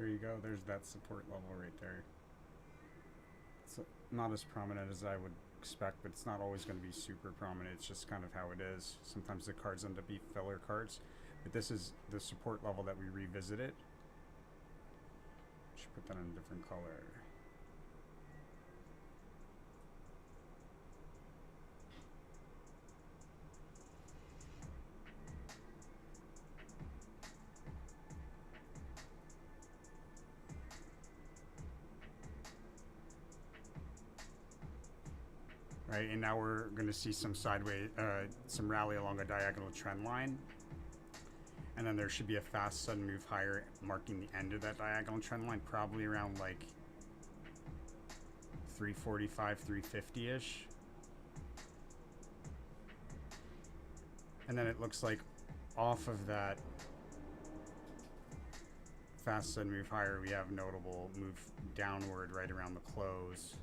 There you go. There's that support level right there. It's not as prominent as I would expect, but it's not always going to be super prominent. It's just kind of how it is. Sometimes the cards end up being filler cards, but this is the support level that we revisited. Should put that in a different color. Right, and now we're going to see some sideways, some rally along a diagonal trend line. And then there should be a fast sudden move higher marking the end of that diagonal trend line, probably around like 345, 350-ish. And then it looks like off of that fast sudden move higher, we have notable move downward right around the close.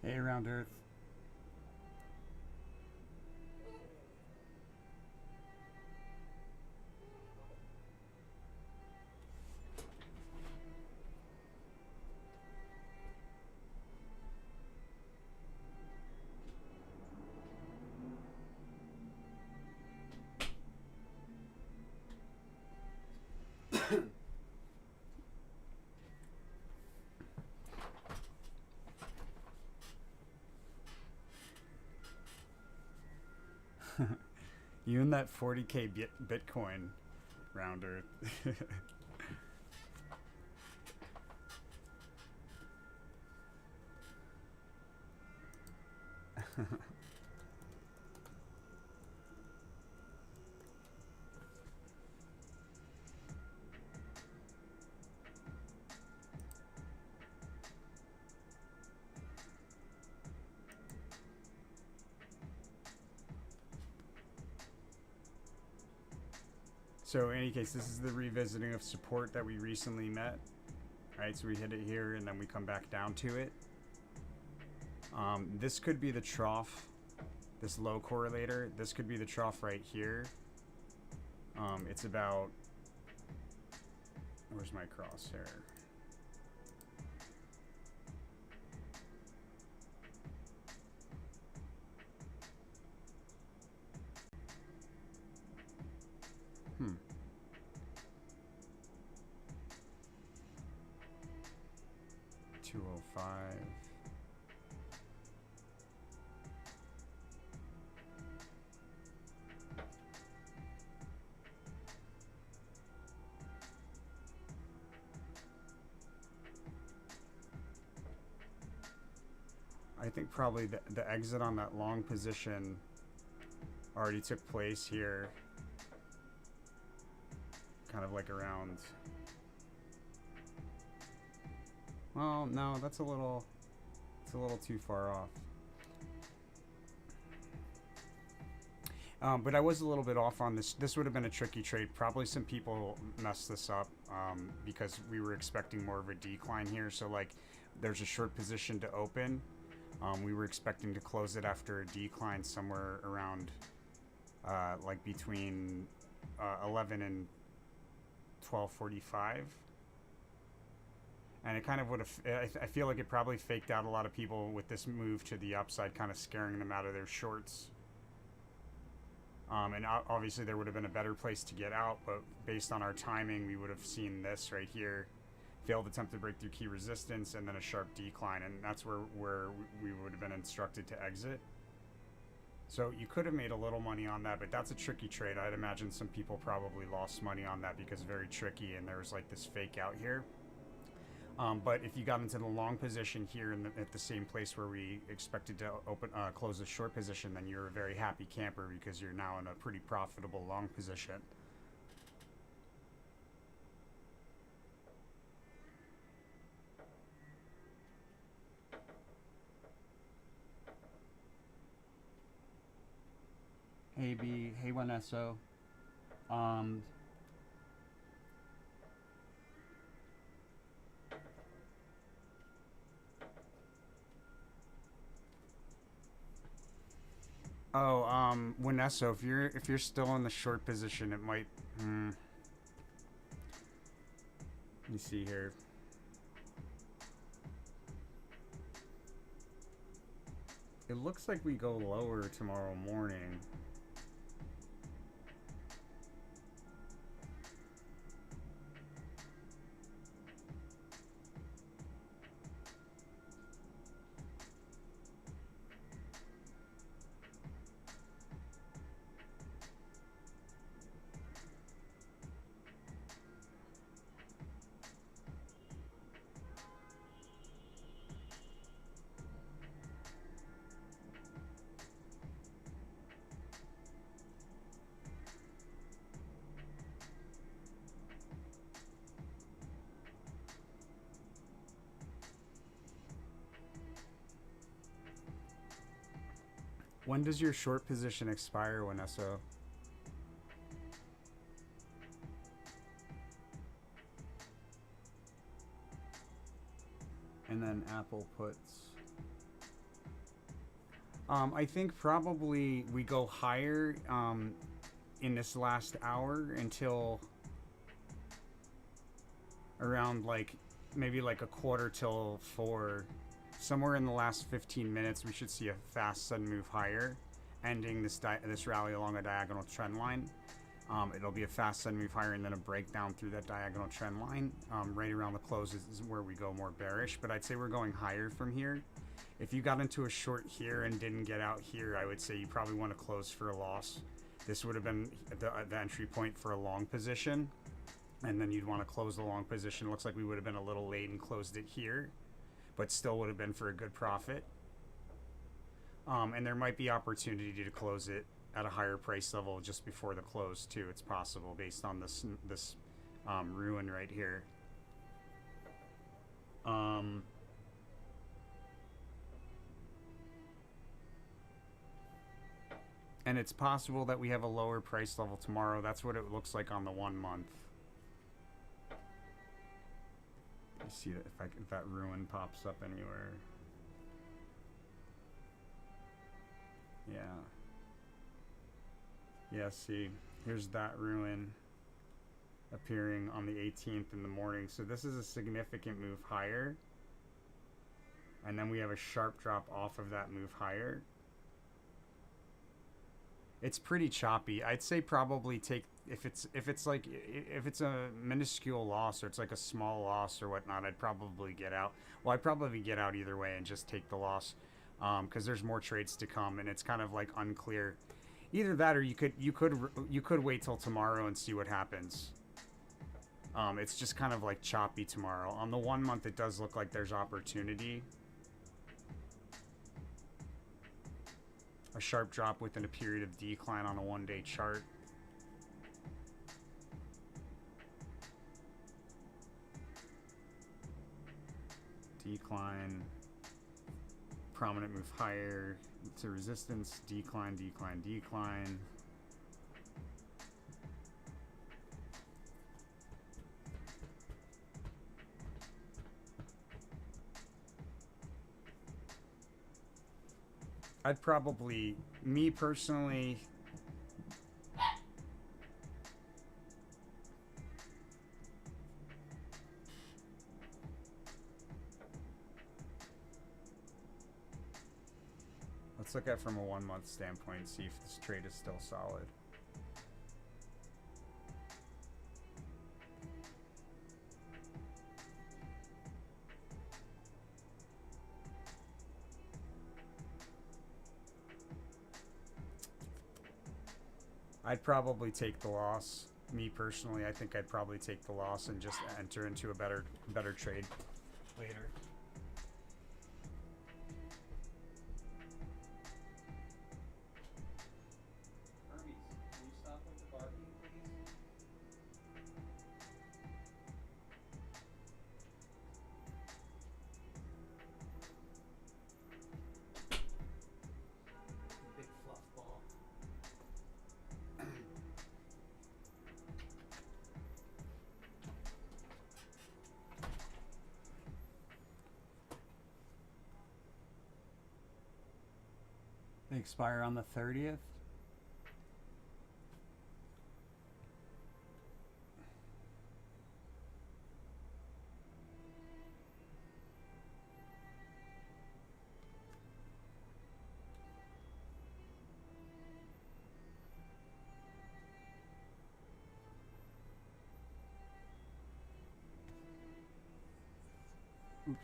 Hey, Round Earth. You and that 40K Bitcoin, Round Earth. So in any case, this is the revisiting of support that we recently met. Right, so we hit it here and then we come back down to it. This could be the trough, this low correlator. This could be the trough right here. It's about, where's my crosshair? Hmm. $205. I think probably the exit on that long position already took place here. Kind of like around, well, no, it's a little too far off. But I was a little bit off on this. This would have been a tricky trade. Probably some people messed this up because we were expecting more of a decline here. So like, there's a short position to open. We were expecting to close it after a decline somewhere around like between 11 and 12:45. And it kind of would have. I feel like it probably faked out a lot of people with this move to the upside, kind of scaring them out of their shorts. And obviously there would have been a better place to get out, but based on our timing, we would have seen this right here, failed attempt to break through key resistance, and then a sharp decline, and that's where we would have been instructed to exit. So you could have made a little money on that, but that's a tricky trade. I'd imagine some people probably lost money on that because very tricky, and there was like this fake out here. But if you got into the long position here at the same place where we expected to close a short position, then you're a very happy camper because you're now in a pretty profitable long position. Hey B, hey Wanesso. Um, Wanesso, if you're still in the short position, it might. Let me see here. It looks like we go lower tomorrow morning. When does your short position expire, Wanesso? And then Apple puts. I think probably we go higher in this last hour until around like maybe like a quarter till 4. Somewhere in the last 15 minutes, we should see a fast sudden move higher, ending this rally along a diagonal trend line. It'll be a fast sudden move higher and then a breakdown through that diagonal trend line. Right around the close is where we go more bearish, but I'd say we're going higher from here. If you got into a short here and didn't get out here, I would say you probably want to close for a loss. This would have been the entry point for a long position, and then you'd want to close the long position. Looks like we would have been a little late and closed it here, but still would have been for a good profit. And there might be opportunity to close it at a higher price level just before the close too. It's possible based on this ruin right here. And it's possible that we have a lower price level tomorrow. That's what it looks like on the 1 month. You see that if that ruin pops up anywhere. Yeah. Yeah, see, here's that ruin appearing on the 18th in the morning. So this is a significant move higher. And then we have a sharp drop off of that move higher. It's pretty choppy. I'd say probably take if it's a minuscule loss or it's like a small loss or whatnot, I'd probably get out. Well, I'd probably get out either way and just take the loss because there's more trades to come and it's kind of like unclear. Either that or you could wait till tomorrow and see what happens. It's just kind of like choppy tomorrow. On the 1 month, it does look like there's opportunity. A sharp drop within a period of decline on a 1-day chart. Decline. Prominent move higher to resistance. Decline, decline, decline. I'd probably, me personally, let's look at from a 1 month standpoint and see if this trade is still solid. I'd probably take the loss. Me personally, I think I'd probably take the loss and just enter into a better trade later. Hermes, can you stop with the barking, please? Big fluff ball. They expire on the 30th. Oops.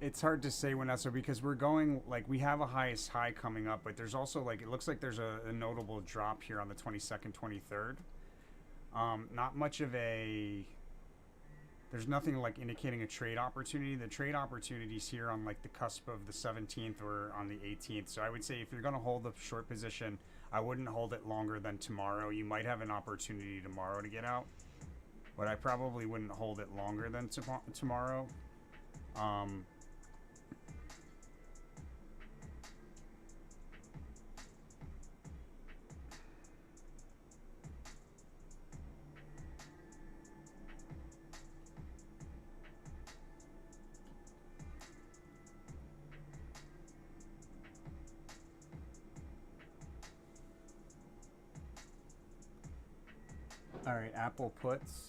It's hard to say when that's because we're going like we have a highest high coming up, but there's also like it looks like there's a notable drop here on the 22nd, 23rd. Not much of a. There's nothing like indicating a trade opportunity. The trade opportunities here on like the cusp of the 17th or on the 18th. So I would say if you're going to hold a short position, I wouldn't hold it longer than tomorrow. You might have an opportunity tomorrow to get out, but I probably wouldn't hold it longer than tomorrow. All right, Apple puts.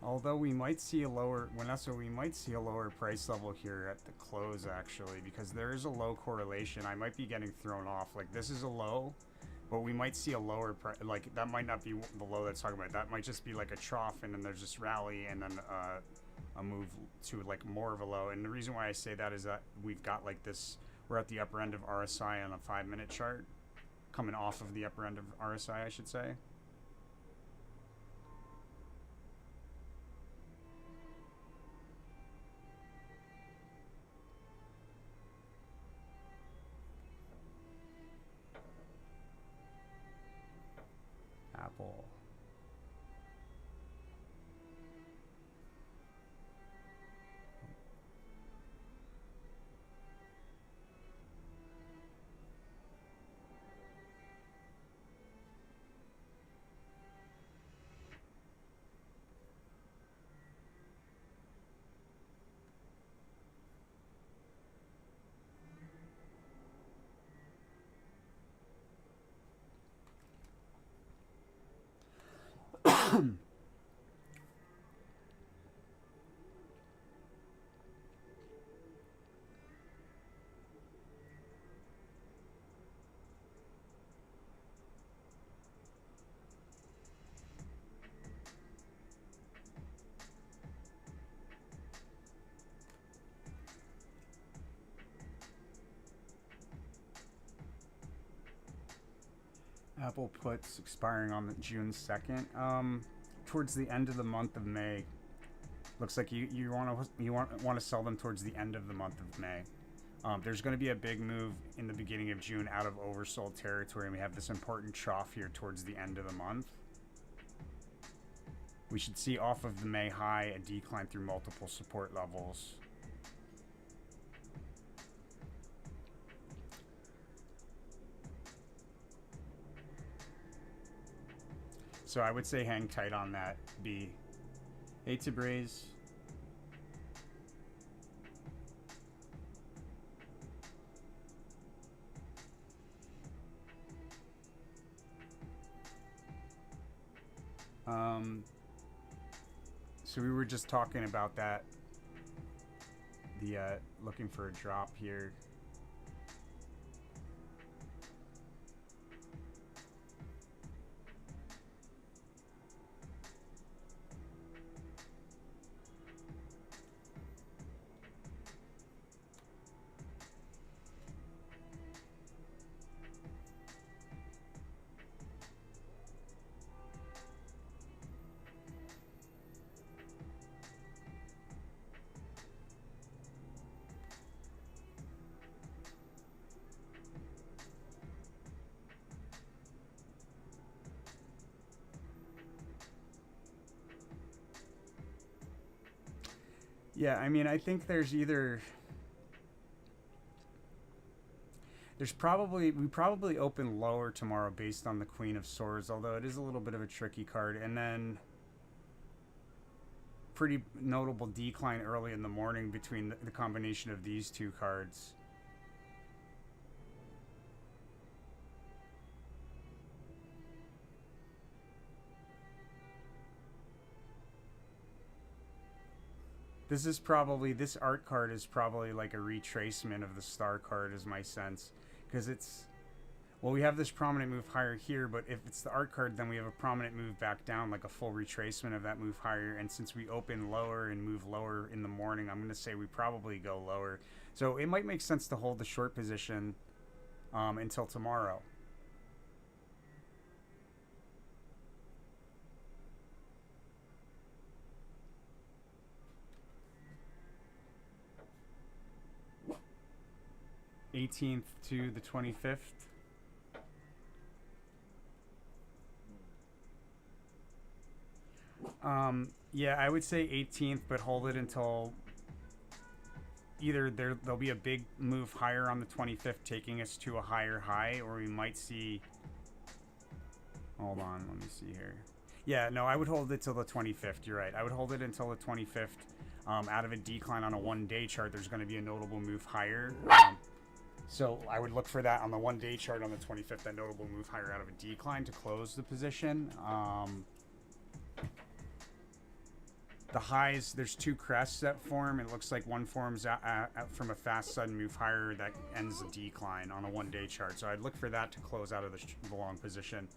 Although we might see a lower, we might see a lower price level here at the close actually, because there is a low correlation. I might be getting thrown off. Like this is a low, but we might see a lower price. Like that might not be the low that's talking about. That might just be like a trough, and then there's this rally, and then a move to like more of a low. And the reason why I say that is that we've got like this. We're at the upper end of RSI on a 5-minute chart, coming off of the upper end of RSI, I should say. Apple. Apple puts expiring on the June 2nd. Towards the end of the month of May. Looks like you want to sell them towards the end of the month of May. There's going to be a big move in the beginning of June out of oversold territory, and we have this important trough here towards the end of the month. We should see off of the May high a decline through multiple support levels. So I would say hang tight on that B. Hate to braise. So we were just talking about that. The looking for a drop here. Yeah, I mean, I think there's probably we probably open lower tomorrow based on the Queen of Swords, although it is a little bit of a tricky card, and then pretty notable decline early in the morning between the combination of these two cards. This art card is probably like a retracement of the star card is my sense. Because we have this prominent move higher here, but if it's the art card, then we have a prominent move back down, like a full retracement of that move higher. And since we open lower and move lower in the morning, I'm going to say we probably go lower. So it might make sense to hold the short position until tomorrow. (18th to the 25th). Yeah, I would say 18th, but hold it until either there'll be a big move higher on the 25th, taking us to a higher high, or we might see. Hold on, let me see here. Yeah, no, I would hold it till the 25th. You're right. I would hold it until the 25th. Out of a decline on a one-day chart, there's going to be a notable move higher. So I would look for that on the one-day chart on the 25th, that notable move higher out of a decline to close the position. The highs, there's two crests that form. It looks like one forms out from a fast, sudden move higher that ends the decline on a one-day chart. So I'd look for that to close out of the long position.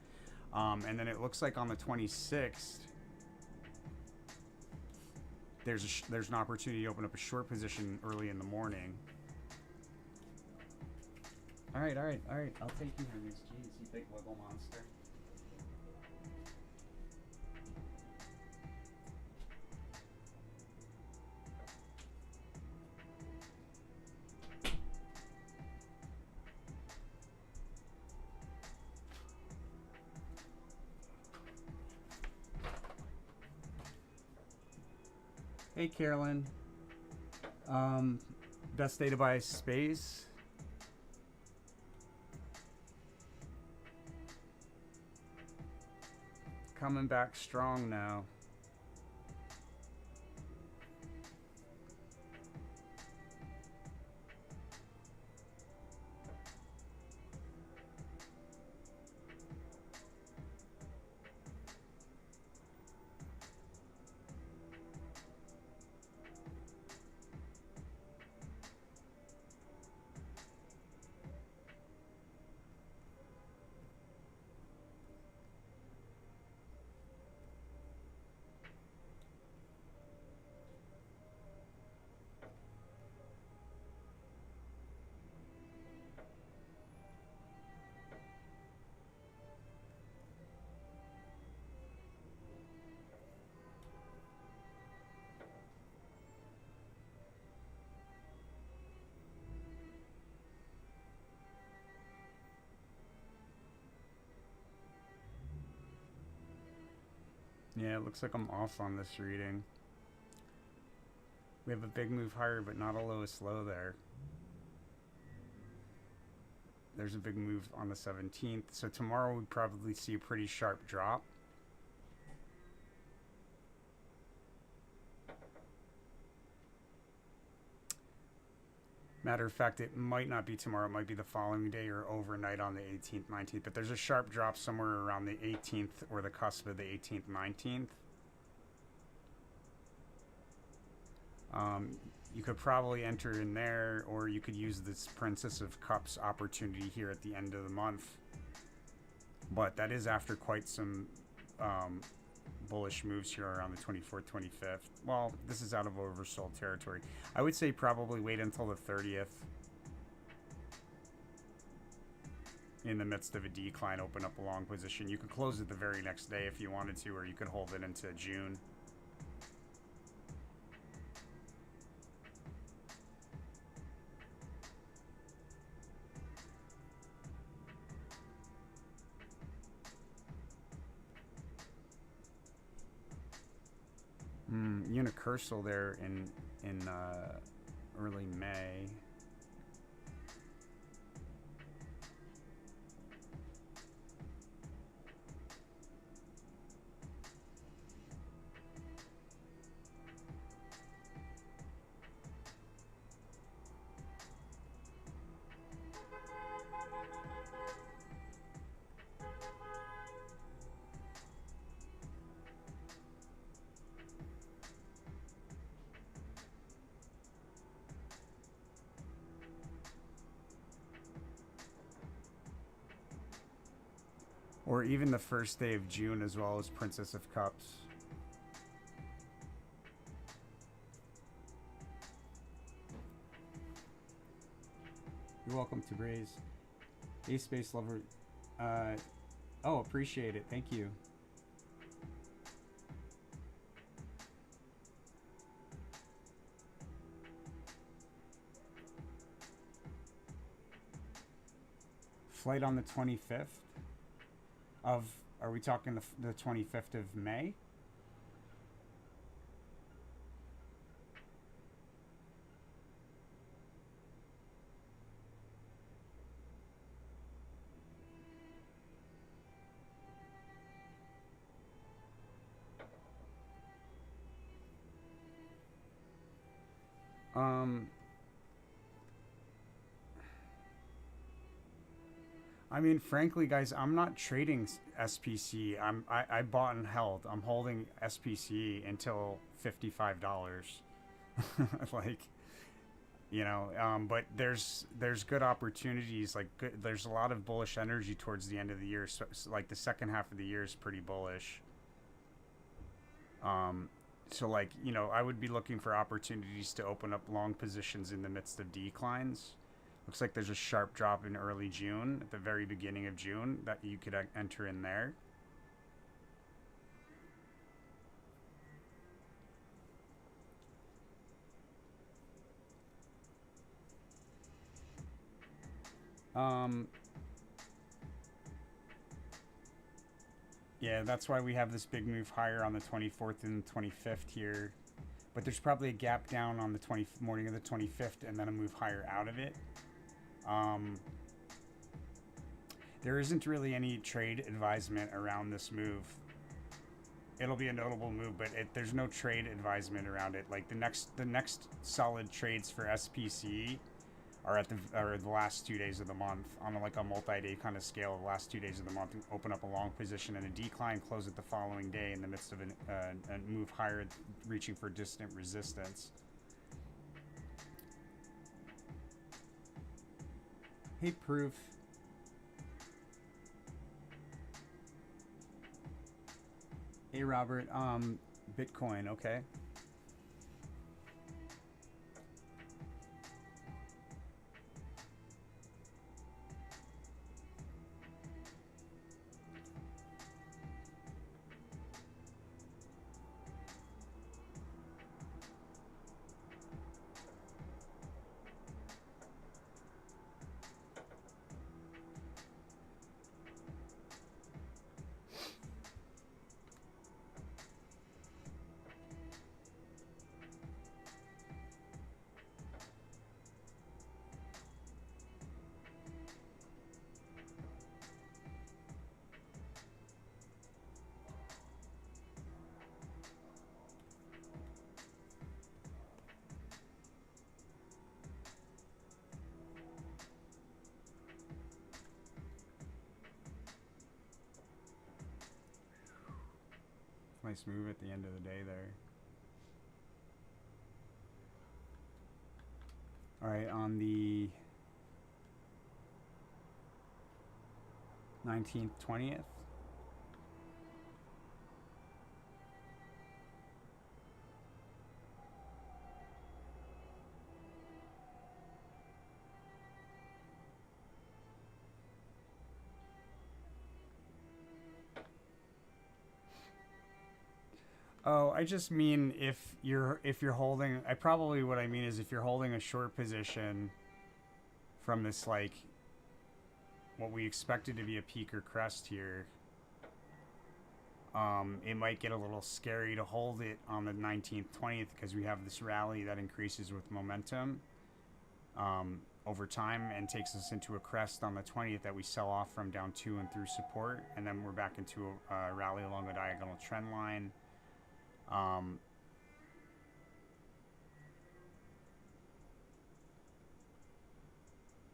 And then it looks like on the 26th, there's an opportunity to open up a short position early in the morning. All right. I'll take you, Hermes. Jeez, you big wiggle monster. Hey, Carolyn. Best day to buy space. Coming back strong now. Yeah, it looks like I'm off on this reading. We have a big move higher, but not a lowest low there. There's a big move on the 17th. So tomorrow we'd probably see a pretty sharp drop. Matter of fact, it might not be tomorrow. It might be the following day or overnight on the 18th, 19th. But there's a sharp drop somewhere around the 18th or the cusp of the 18th, 19th. You could probably enter in there, or you could use this Princess of Cups opportunity here at the end of the month. But that is after quite some bullish moves here around the 24th, 25th. Well, this is out of oversold territory. I would say probably wait until the 30th. In the midst of a decline, open up a long position. You could close it the very next day if you wanted to, or you could hold it into June. Unicursal there in early May. Or even the first day of June as well as Princess of Cups. You're welcome to Braze. Ace Space Lover. Oh, appreciate it. Thank you. Flight on the 25th of, are we talking the 25th of May? I mean, frankly, guys, I'm not trading SPC. I bought and held. I'm holding SPC until $55. Like, you know, but there's good opportunities. Like, there's a lot of bullish energy towards the end of the year. So like the second half of the year is pretty bullish. So like, you know, I would be looking for opportunities to open up long positions in the midst of declines. Looks like there's a sharp drop in early June, at the very beginning of June, that you could enter in there. Yeah, that's why we have this big move higher on the 24th and 25th here. But there's probably a gap down on the morning of the 25th and then a move higher out of it. There isn't really any trade advisement around this move. It'll be a notable move, but there's no trade advisement around it. Like the next solid trades for SPC are the last 2 days of the month on a multi-day kind of scale. The last 2 days of the month, open up a long position and a decline, close it the following day in the midst of a move higher, reaching for distant resistance. Hey, Proof. Hey, Robert. Bitcoin, okay. Nice move at the end of the day there. All right, on the 19th, 20th. Oh, I just mean if you're holding, I probably what I mean is if you're holding a short position from this like what we expected to be a peak or crest here, it might get a little scary to hold it on the 19th, 20th because we have this rally that increases with momentum over time and takes us into a crest on the 20th that we sell off from down to and through support, and then we're back into a rally along a diagonal trend line.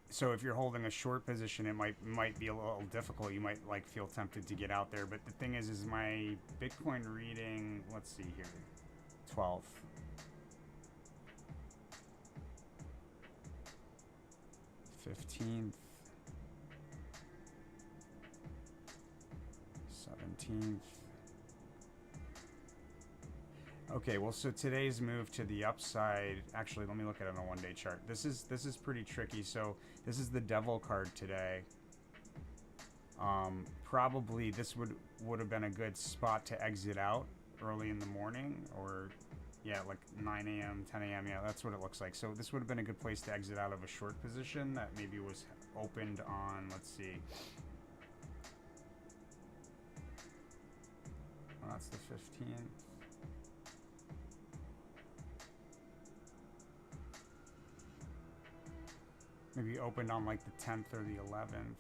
So if you're holding a short position, it might be a little difficult. You might like feel tempted to get out there. But the thing is my Bitcoin reading, let's see here, 12th. '15th, 17th. Okay, well, so today's move to the upside. Actually, let me look at it on a one-day chart. This is pretty tricky. So this is the devil card today. Probably this would have been a good spot to exit out early in the morning, or yeah, like 9 a.m., 10 a.m. Yeah, that's what it looks like. So this would have been a good place to exit out of a short position that maybe was opened on. Let's see. Well, that's the 15th. Maybe opened on like the 10th or the 11th.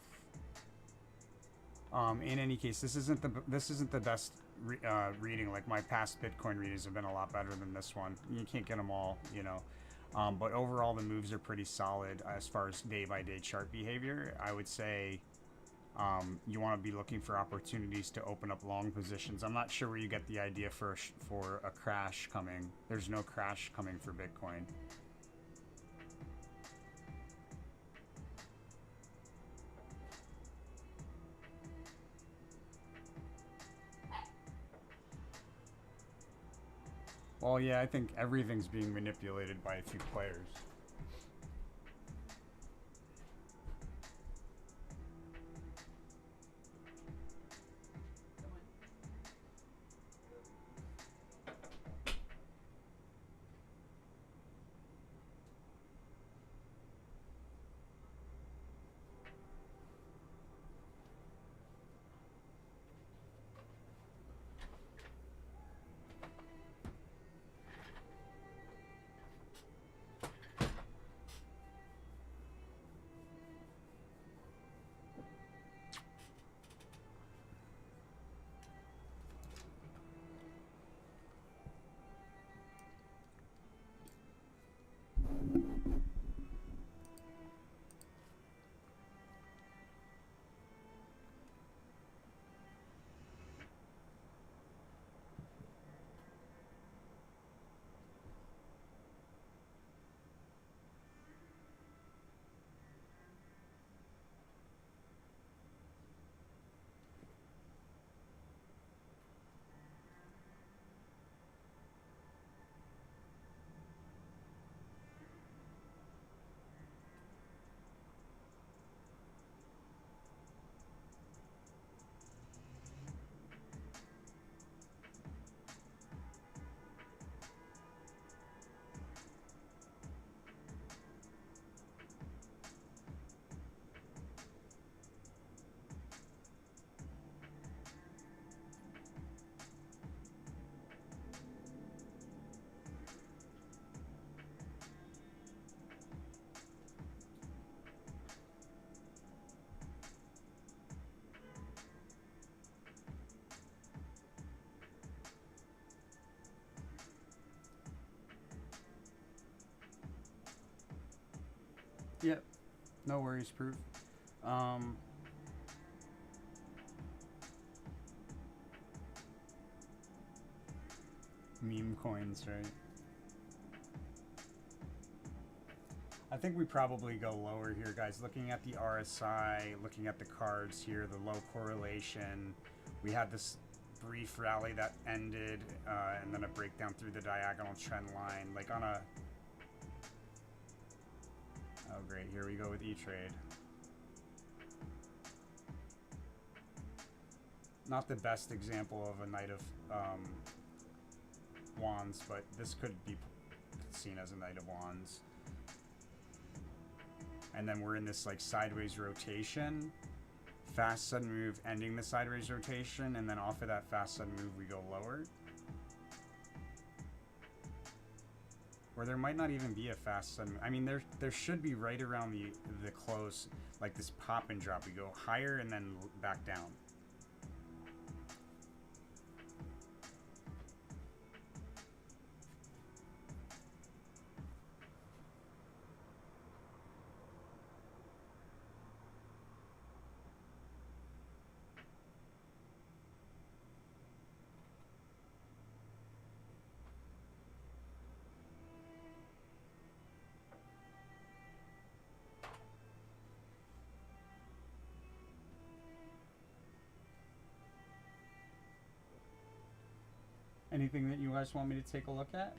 In any case, this isn't the best reading. Like my past Bitcoin readings have been a lot better than this one. You can't get them all, you know. But overall, the moves are pretty solid as far as day-by-day chart behavior. I would say you want to be looking for opportunities to open up long positions. I'm not sure where you get the idea for a crash coming. There's no crash coming for Bitcoin. Well, yeah, I think everything's being manipulated by a few players. Yep, no worries, Proof. meme coins, right? I think we probably go lower here, guys. Looking at the RSI, looking at the cards here, the low correlation. We had this brief rally that ended, and then a breakdown through the diagonal trend line. Like on a... Oh, great. Here we go with E-Trade. Not the best example of a Knight of Wands, but this could be seen as a Knight of Wands. And then we're in this like sideways rotation. Fast sudden move ending the sideways rotation, and then off of that fast sudden move we go lower. Or there might not even be a fast sudden. I mean, there should be right around the close, like this pop and drop. We go higher and then back down. Anything that you guys want me to take a look at?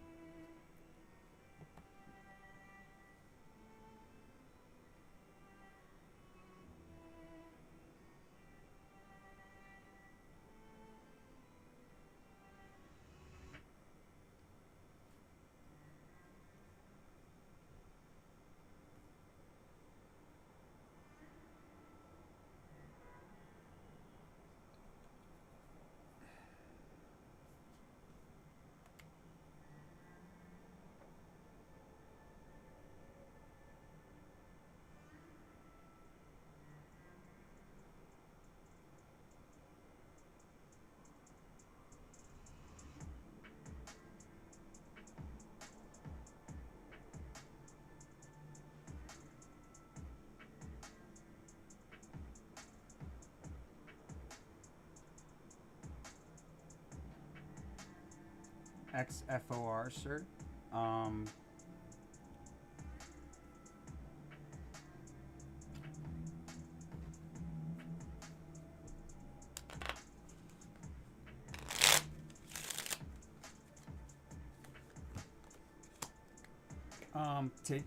XFOR, sir.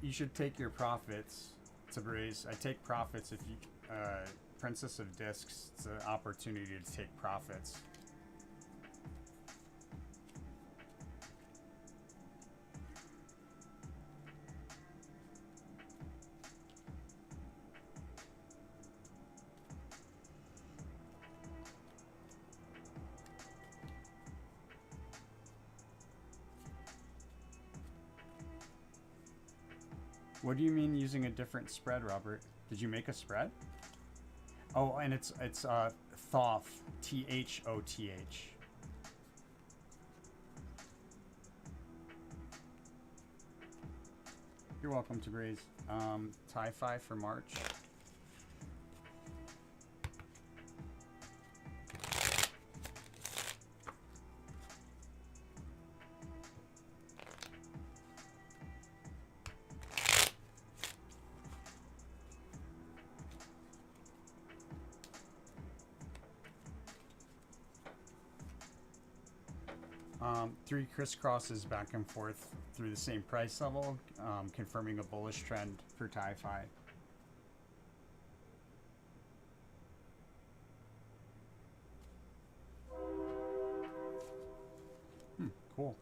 You should take your profits to raise. I take profits if you, Princess of Discs. It's an opportunity to take profits. What do you mean using a different spread, Robert? Did you make a spread? Oh, and it's Thoth, Thoth. You're welcome to Breeze. Tie-Fi for March. Three crisscrosses back and forth through the same price level, confirming a bullish trend for Tie-Fi. Cool.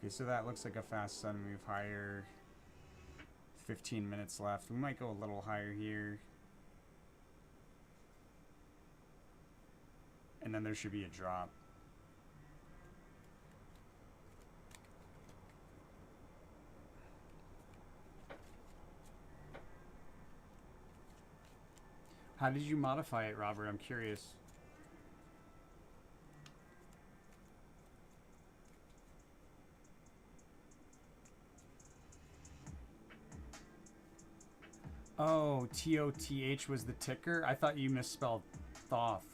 Okay, so that looks like a fast sudden move higher. 15 minutes left. We might go a little higher here. And then there should be a drop. How did you modify it, Robert? I'm curious. Oh, TOTH was the ticker? I thought you misspelled thoth.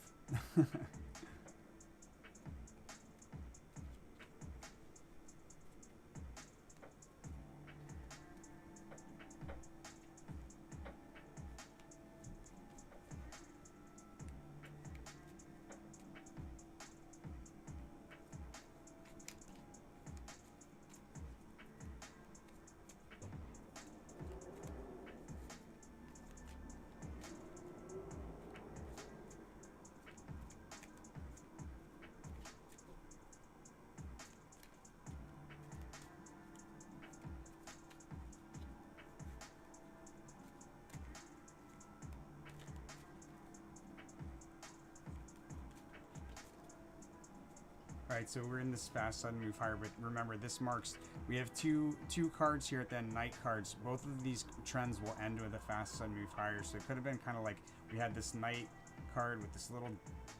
Alright, so we're in this fast sudden move higher, but remember this marks, we have two cards here at the end, night cards. Both of these trends will end with a fast sudden move higher, so it could have been kind of like we had this night card with this little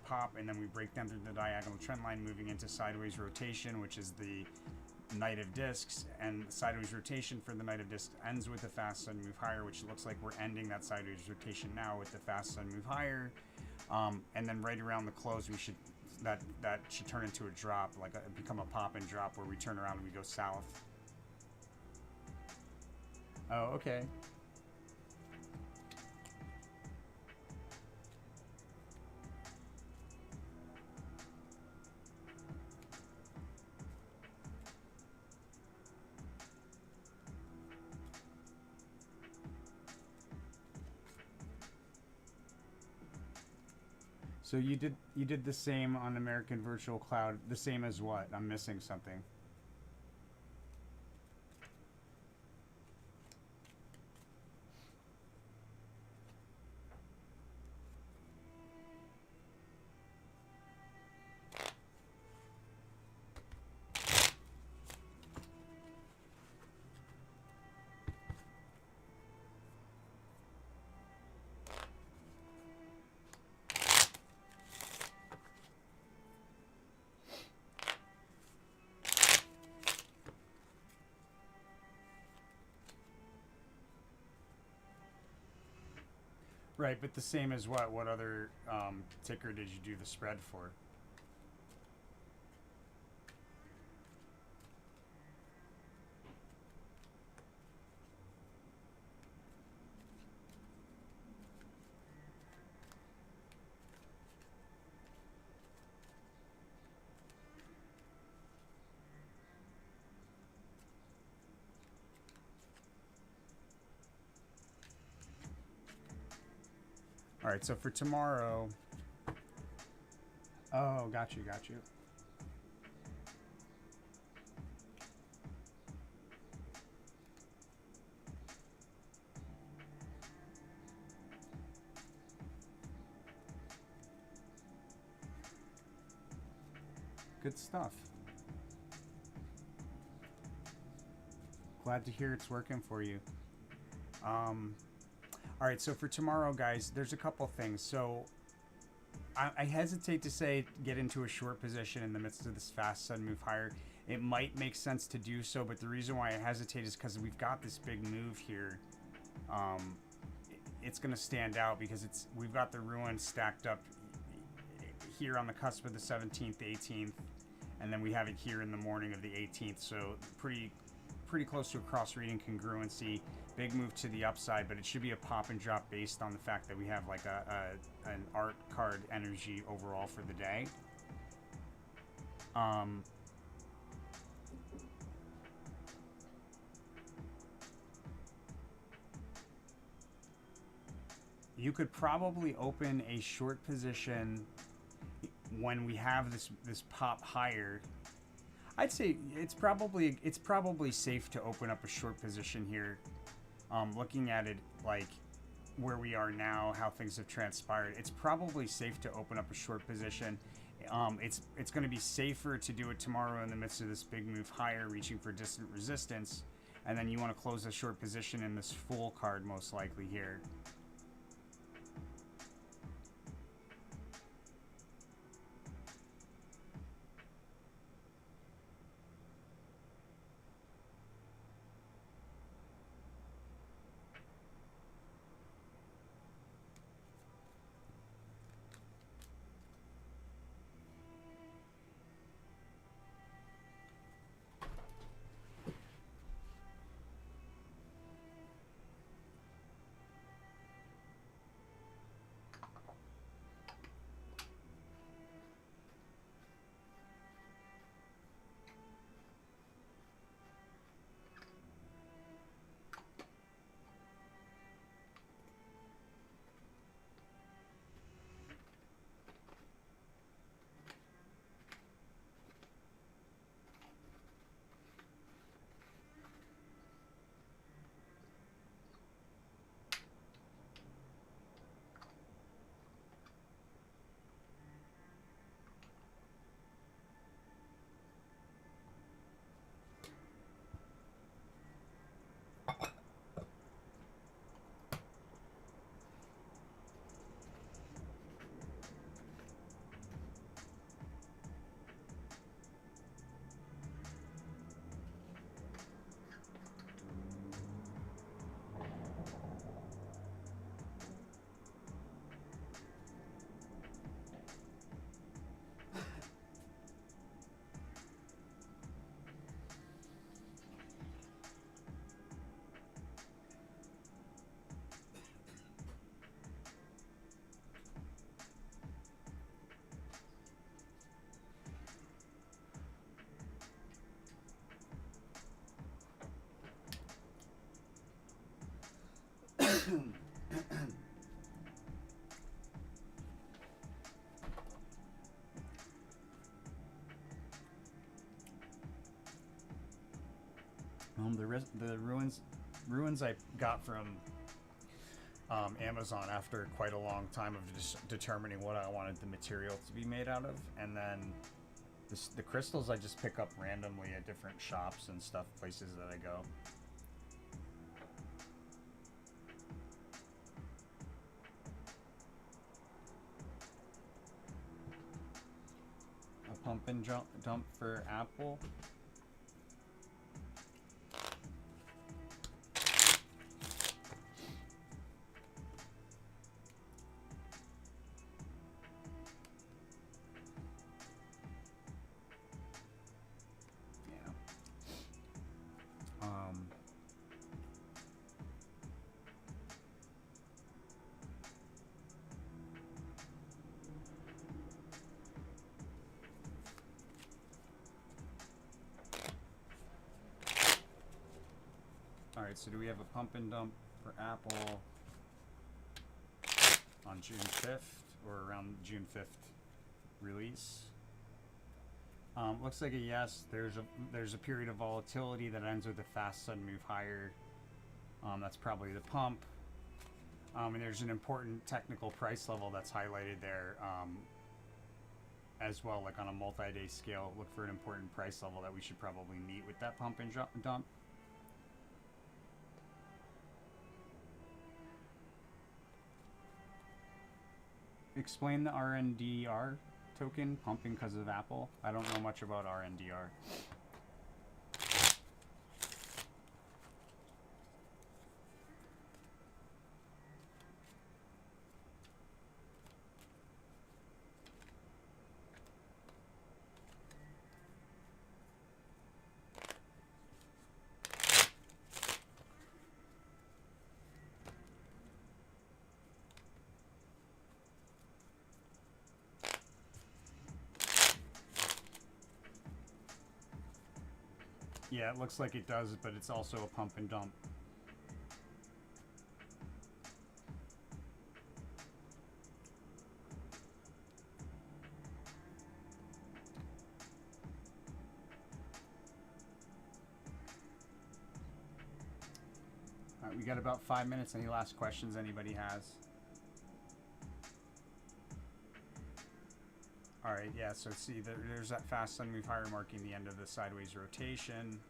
pop, and then we break down through the diagonal trend line, moving into sideways rotation, which is the Knight of Discs, and sideways rotation for the Knight of Discs ends with a fast sudden move higher, which looks like we're ending that sideways rotation now with the fast sudden move higher. And then right around the close, we should that should turn into a drop, like become a pop and drop, where we turn around and we go south. Oh, okay. So you did the same on American Virtual Cloud. The same as what? I'm missing something. Right, but the same as what? What other ticker did you do the spread for? All right, so for tomorrow. Oh, got you. Good stuff. Glad to hear it's working for you. All right, so for tomorrow, guys, there's a couple things. So I hesitate to say get into a short position in the midst of this fast sudden move higher. It might make sense to do so, but the reason why I hesitate is because we've got this big move here. It's going to stand out because we've got the ruin stacked up here on the cusp of the 17th, 18th, and then we have it here in the morning of the 18th. So pretty close to a cross-reading congruency. Big move to the upside, but it should be a pop and drop based on the fact that we have like an art card energy overall for the day. You could probably open a short position when we have this pop higher. I'd say it's probably safe to open up a short position here. Looking at it like where we are now, how things have transpired, it's probably safe to open up a short position. It's going to be safer to do it tomorrow in the midst of this big move higher, reaching for distant resistance, and then you want to close a short position in this full card most likely here. The ruins I got from Amazon after quite a long time of determining what I wanted the material to be made out of, and then the crystals I just pick up randomly at different shops and stuff, places that I go. A pump and dump for Apple. Alright, so do we have a pump and dump for Apple on June 5th or around June 5th release? Looks like a yes. There's a period of volatility that ends with a fast sudden move higher. That's probably the pump. And there's an important technical price level that's highlighted there as well, like on a multi-day scale. Look for an important price level that we should probably meet with that pump and dump. Explain the RNDR token pumping because of Apple. I don't know much about RNDR. Yeah, it looks like it does, but it's also a pump and dump. All right, we got about 5 minutes. Any last questions anybody has? Alright, yeah, so see, there's that fast sun move higher marking the end of the sideways rotation.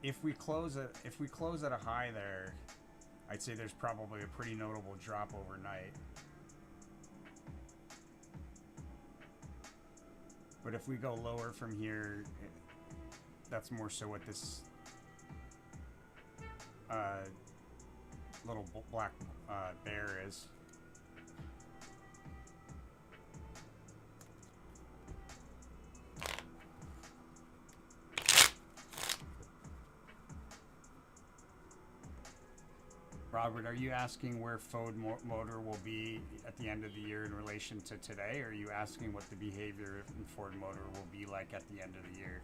If we close at a high there, I'd say there's probably a pretty notable drop overnight. But if we go lower from here, that's more so what this little black bear is. Robert, are you asking where Ford Motor will be at the end of the year in relation to today, or are you asking what the behavior in Ford Motor will be like at the end of the year?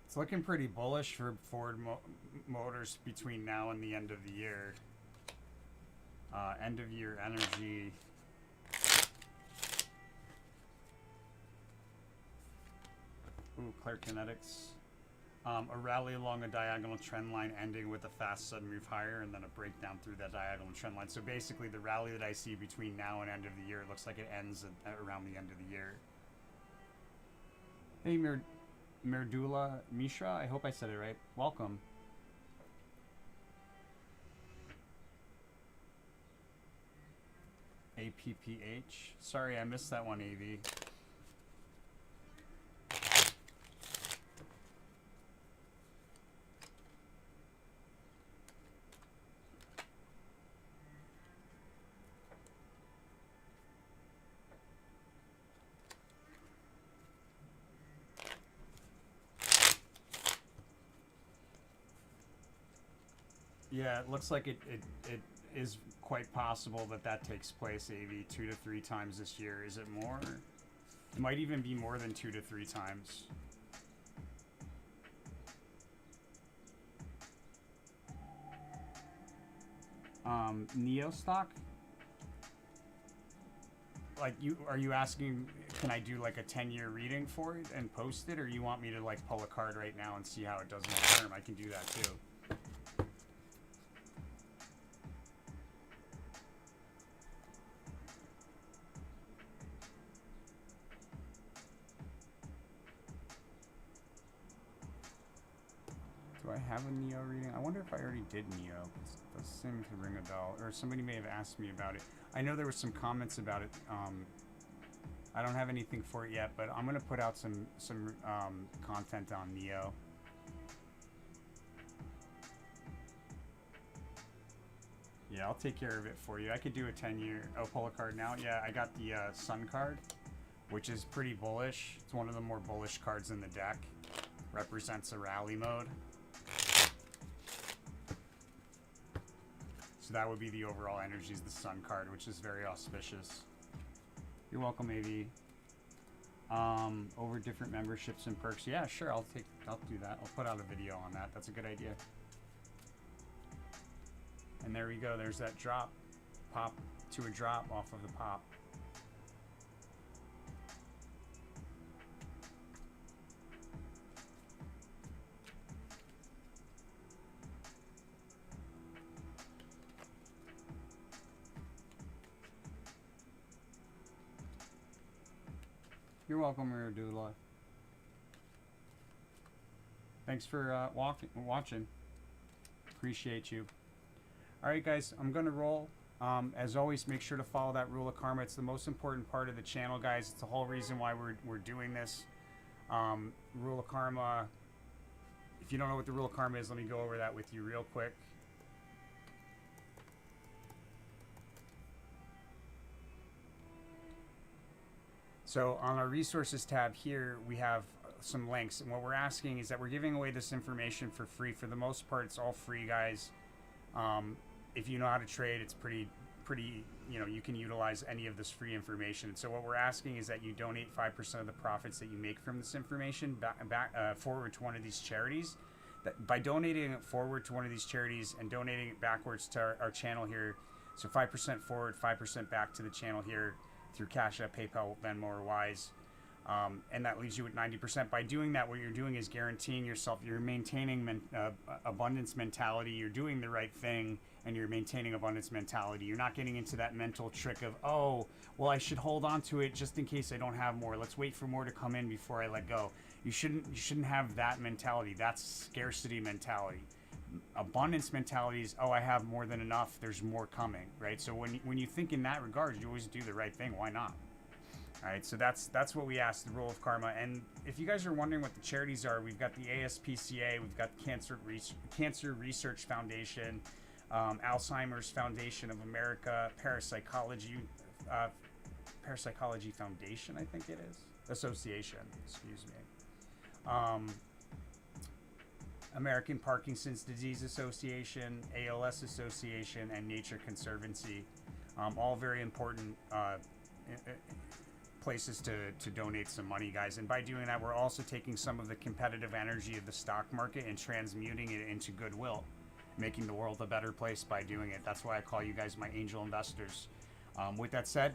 It's looking pretty bullish for Ford Motors between now and the end of the year. End of year energy. Ooh, Claire Kinetics. A rally along a diagonal trend line ending with a fast sudden move higher and then a breakdown through that diagonal trend line. So basically the rally that I see between now and end of the year looks like it ends at around the end of the year. Hey, Merdula Mishra, I hope I said it right. Welcome. APPH. Sorry, I missed that one, AV. Yeah, it looks like it is quite possible that that takes place, AV, 2 to 3 times this year. Is it more? It might even be more than 2 to 3 times. Neo stock? Like, are you asking, can I do like a 10-year reading for it and post it, or you want me to like pull a card right now and see how it does long term? I can do that too. Do I have a Neo reading? I wonder if I already did Neo. It does seem to ring a bell, or somebody may have asked me about it. I know there were some comments about it. I don't have anything for it yet, but I'm gonna put out some content on Neo. Yeah, I'll take care of it for you. I could do a 10-year. Oh, pull a card now. Yeah, I got the Sun card, which is pretty bullish. It's one of the more bullish cards in the deck. Represents a rally mode. So that would be the overall energies, the Sun card, which is very auspicious. You're welcome, AV. Over different memberships and perks. Yeah, sure, I'll do that. I'll put out a video on that. That's a good idea. And there we go. There's that drop. Pop to a drop off of the pop. You're welcome, Miradula. Thanks for watching. Appreciate you. All right, guys, I'm going to roll. As always, make sure to follow that rule of karma. It's the most important part of the channel, guys. It's the whole reason why we're doing this. Rule of karma. If you don't know what the rule of karma is, let me go over that with you real quick. So on our resources tab here, we have some links. And what we're asking is that we're giving away this information for free. For the most part, it's all free, guys. If you know how to trade, it's pretty, you know, you can utilize any of this free information. And so what we're asking is that you donate 5% of the profits that you make from this information forward to one of these charities. That by donating it forward to one of these charities and donating it backwards to our channel here, so 5% forward, 5% back to the channel here through Cash App, PayPal, Venmo, or Wise. And that leaves you at 90%. By doing that, what you're doing is guaranteeing yourself, you're maintaining abundance mentality, you're doing the right thing, and you're maintaining abundance mentality. You're not getting into that mental trick of, oh, well, I should hold on to it just in case I don't have more. Let's wait for more to come in before I let go. You shouldn't have that mentality. That's scarcity mentality. Abundance mentality is, oh, I have more than enough, there's more coming, right? So when you think in that regard, you always do the right thing. Why not? All right, so that's what we asked, the rule of karma. And if you guys are wondering what the charities are, we've got the ASPCA, we've got Cancer Research Foundation, Alzheimer's Foundation of America, Parapsychology Foundation, I think it is, Association, excuse me. American Parkinson's Disease Association, ALS Association, and Nature Conservancy. All very important places to donate some money, guys. And by doing that, we're also taking some of the competitive energy of the stock market and transmuting it into goodwill, making the world a better place by doing it. That's why I call you guys my angel investors. With that said,